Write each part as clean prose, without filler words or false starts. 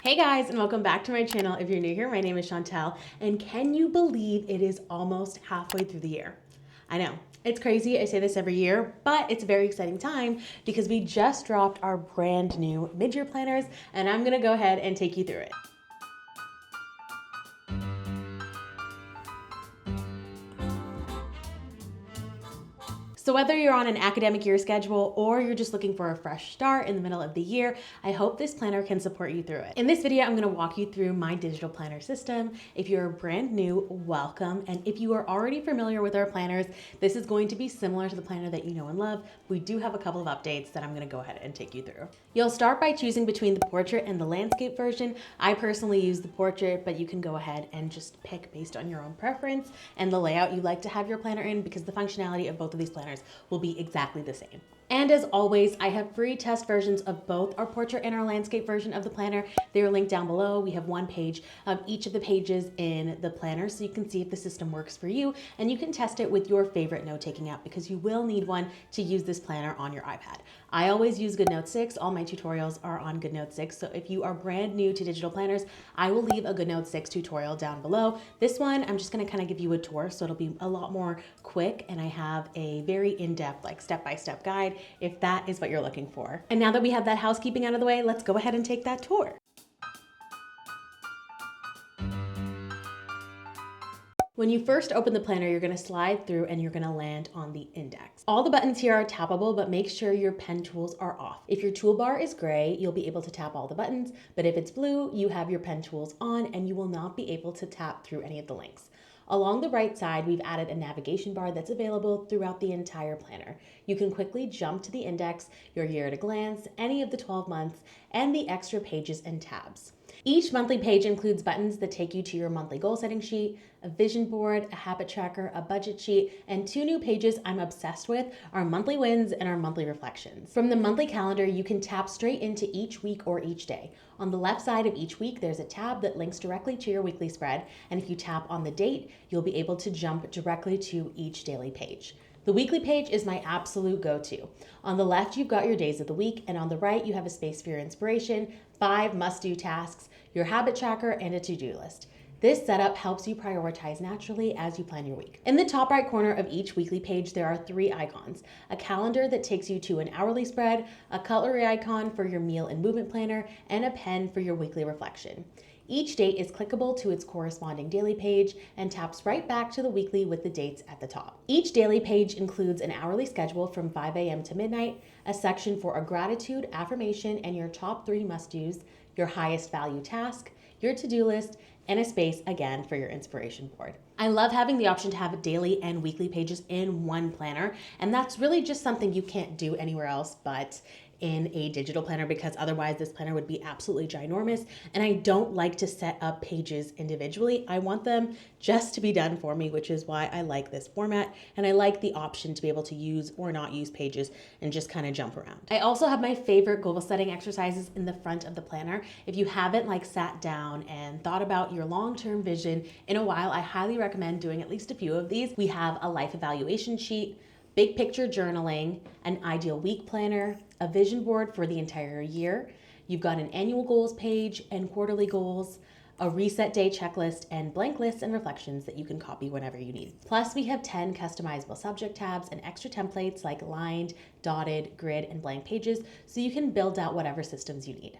Hey guys, and welcome back to my channel. If you're new here, my name is Chantel, and can you believe it is almost halfway through the year? I know, it's crazy, I say this every year, but it's a very exciting time because we just dropped our brand new mid-year planners, and I'm gonna go ahead and take you through it. So whether you're on an academic year schedule or you're just looking for a fresh start in the middle of the year, I hope this planner can support you through it. In this video, I'm gonna walk you through my digital planner system. If you're brand new, welcome. And if you are already familiar with our planners, this is going to be similar to the planner that you know and love. We do have a couple of updates that I'm gonna go ahead and take you through. You'll start by choosing between the portrait and the landscape version. I personally use the portrait, but you can go ahead and just pick based on your own preference and the layout you like to have your planner in, because the functionality of both of these planners will be exactly the same. And as always, I have free test versions of both our portrait and our landscape version of the planner. They are linked down below. We have one page of each of the pages in the planner so you can see if the system works for you, and you can test it with your favorite note-taking app because you will need one to use this planner on your iPad. I always use Goodnotes 6. All my tutorials are on Goodnotes 6. So if you are brand new to digital planners, I will leave a Goodnotes 6 tutorial down below. This one, I'm just gonna kind of give you a tour, so it'll be a lot more quick, and I have a very in-depth, like step-by-step guide if that is what you're looking for. And now that we have that housekeeping out of the way, let's go ahead and take that tour. When you first open the planner, you're gonna slide through and you're gonna land on the index. All the buttons here are tappable, but make sure your pen tools are off. If your toolbar is gray, you'll be able to tap all the buttons, but if it's blue, you have your pen tools on and you will not be able to tap through any of the links. Along the right side, we've added a navigation bar that's available throughout the entire planner. You can quickly jump to the index, your year at a glance, any of the 12 months, and the extra pages and tabs. Each monthly page includes buttons that take you to your monthly goal setting sheet, a vision board, a habit tracker, a budget sheet, and two new pages I'm obsessed with, our monthly wins and our monthly reflections. From the monthly calendar, you can tap straight into each week or each day. On the left side of each week, there's a tab that links directly to your weekly spread, and if you tap on the date, you'll be able to jump directly to each daily page. The weekly page is my absolute go-to. On the left, you've got your days of the week, and on the right, you have a space for your inspiration, 5 must-do tasks, your habit tracker, and a to-do list. This setup helps you prioritize naturally as you plan your week. In the top right corner of each weekly page, there are 3 icons: a calendar that takes you to an hourly spread, a cutlery icon for your meal and movement planner, and a pen for your weekly reflection. Each date is clickable to its corresponding daily page and taps right back to the weekly with the dates at the top. Each daily page includes an hourly schedule from 5 a.m. to midnight, a section for a gratitude, affirmation, and your top 3 must-dos, your highest value task, your to-do list, and a space again for your inspiration board. I love having the option to have daily and weekly pages in one planner, and that's really just something you can't do anywhere else but in a digital planner, because otherwise this planner would be absolutely ginormous, and I don't like to set up pages individually. I want them just to be done for me, which is why I like this format, and I like the option to be able to use or not use pages and just kind of jump around. I also have my favorite goal setting exercises in the front of the planner. If you haven't sat down and thought about your long-term vision in a while, I highly recommend doing at least a few of these. We have a life evaluation sheet, big picture journaling, an ideal week planner, a vision board for the entire year. You've got an annual goals page and quarterly goals, a reset day checklist, and blank lists and reflections that you can copy whenever you need. Plus, we have 10 customizable subject tabs and extra templates like lined, dotted, grid, and blank pages, so you can build out whatever systems you need.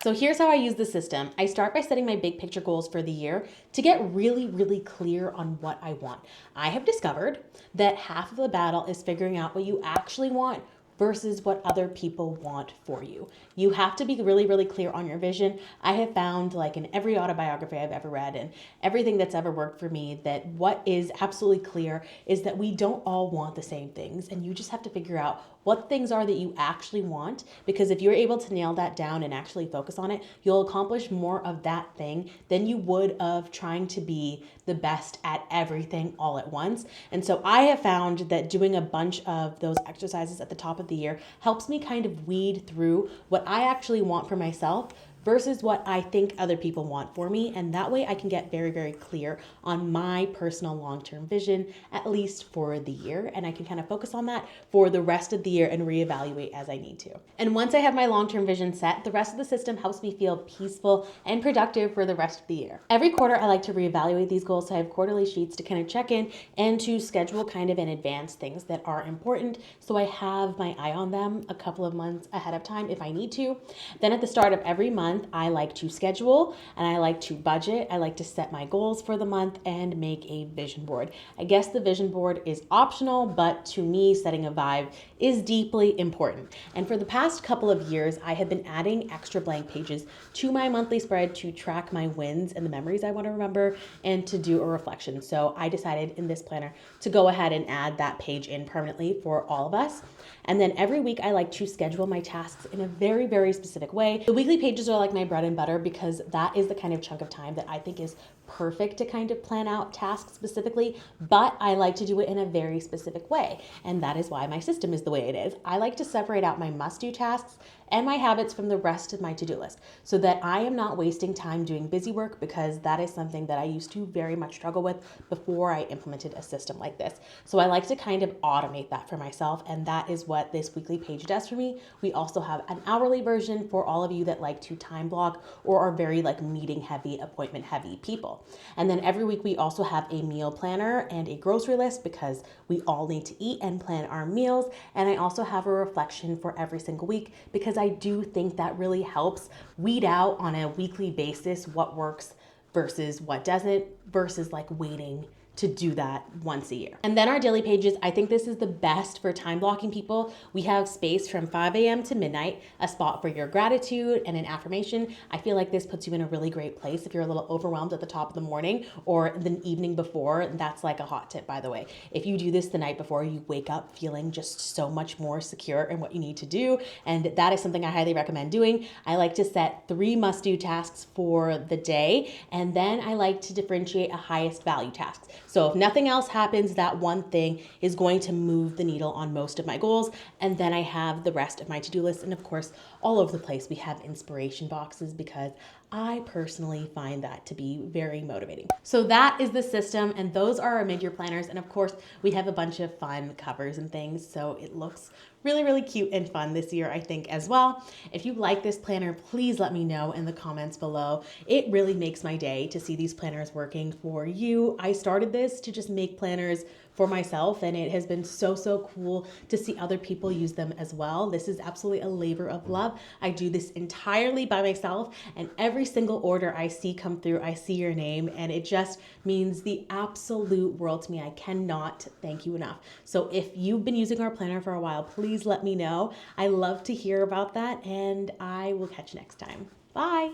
So here's how I use the system. I start by setting my big picture goals for the year to get really, really clear on what I want. I have discovered that half of the battle is figuring out what you actually want versus what other people want for you. You have to be really, really clear on your vision. I have found, in every autobiography I've ever read and everything that's ever worked for me, that what is absolutely clear is that we don't all want the same things, and you just have to figure out what things are that you actually want, because if you're able to nail that down and actually focus on it, you'll accomplish more of that thing than you would of trying to be the best at everything all at once. And so I have found that doing a bunch of those exercises at the top of the year helps me kind of weed through what I actually want for myself versus what I think other people want for me. And that way I can get very, very clear on my personal long-term vision, at least for the year. And I can kind of focus on that for the rest of the year and reevaluate as I need to. And once I have my long-term vision set, the rest of the system helps me feel peaceful and productive for the rest of the year. Every quarter, I like to reevaluate these goals. So I have quarterly sheets to kind of check in and to schedule kind of in advance things that are important. So I have my eye on them a couple of months ahead of time if I need to. Then at the start of every month, I like to schedule and I like to budget. I like to set my goals for the month and make a vision board. I guess the vision board is optional, but to me, setting a vibe is deeply important. And for the past couple of years, I have been adding extra blank pages to my monthly spread to track my wins and the memories I want to remember and to do a reflection. So I decided in this planner to go ahead and add that page in permanently for all of us. And then every week I like to schedule my tasks in a very, very specific way. The weekly pages are like my bread and butter because that is the kind of chunk of time that I think is perfect to kind of plan out tasks specifically, but I like to do it in a very specific way. And that is why my system is the way it is. I like to separate out my must-do tasks and my habits from the rest of my to-do list so that I am not wasting time doing busy work, because that is something that I used to very much struggle with before I implemented a system like this. So I like to kind of automate that for myself, and that is what this weekly page does for me. We also have an hourly version for all of you that like to time block or are very like meeting heavy, appointment heavy people. And then every week we also have a meal planner and a grocery list because we all need to eat and plan our meals. And I also have a reflection for every single week because I do think that really helps weed out on a weekly basis what works versus what doesn't, versus like waiting to do that once a year. And then our daily pages, I think this is the best for time blocking people. We have space from 5 a.m. to midnight, a spot for your gratitude and an affirmation. I feel like this puts you in a really great place if you're a little overwhelmed at the top of the morning or the evening before. That's like a hot tip, by the way. If you do this the night before, you wake up feeling just so much more secure in what you need to do. And that is something I highly recommend doing. I like to set 3 must-do tasks for the day, and then I like to differentiate a highest value task. So if nothing else happens, that one thing is going to move the needle on most of my goals. And then I have the rest of my to-do list. And of course, all over the place, we have inspiration boxes because I personally find that to be very motivating. So that is the system, and those are our mid-year planners. And of course, we have a bunch of fun covers and things, so it looks really, really cute and fun this year, I think, as well. If you like this planner, please let me know in the comments below. It really makes my day to see these planners working for you. I started this to just make planners for myself, and it has been so, so cool to see other people use them as well. This is absolutely a labor of love. I do this entirely by myself, and every single order I see come through, I see your name, and it just means the absolute world to me. I cannot thank you enough. So if you've been using our planner for a while, please let me know. I love to hear about that, and I will catch you next time. Bye.